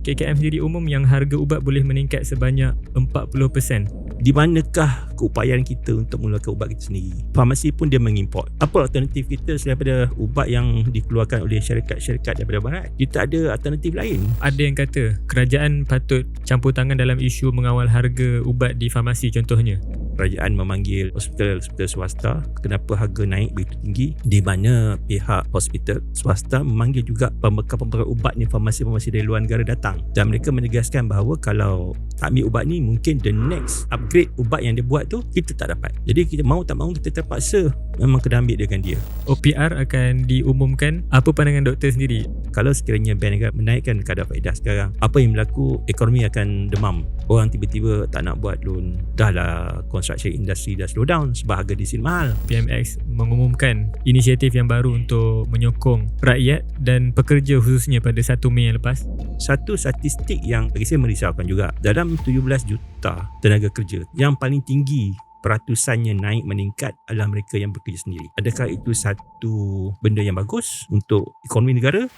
KKM sendiri umum yang harga ubat boleh meningkat sebanyak 40%. Di manakah keupayaan kita untuk mengeluarkan ubat kita sendiri? Farmasi pun dia mengimport. Apa alternatif kita daripada ubat yang dikeluarkan oleh syarikat-syarikat daripada barat? Kita ada alternatif lain. Ada yang kata kerajaan patut campur tangan dalam isu mengawal harga ubat di farmasi contohnya. Kerajaan memanggil hospital swasta, kenapa harga naik begitu tinggi, di mana pihak hospital swasta memanggil juga pembekal-pembekal ubat ni, farmasi-farmasi dari luar negara datang, dan mereka menegaskan bahawa kalau tak ambil ubat ni, mungkin the next upgrade ubat yang dia buat tu kita tak dapat. Jadi kita mau tak mau kita terpaksa memang kena ambil dengan dia. OPR akan diumumkan. Apa pandangan doktor sendiri? Kalau sekiranya Bank Negara menaikkan kadar faedah sekarang, apa yang berlaku? Ekonomi akan demam. Orang tiba-tiba tak nak buat loan. Dah lah, construction industry dah slow down sebab harga diesel mahal. PMX mengumumkan inisiatif yang baru untuk menyokong rakyat dan pekerja khususnya pada 1 Mei yang lepas. Satu statistik yang bagi saya merisaukan juga, dalam 17 juta tenaga kerja, yang paling tinggi peratusannya naik meningkat adalah mereka yang bekerja sendiri. Adakah itu satu benda yang bagus untuk ekonomi negara?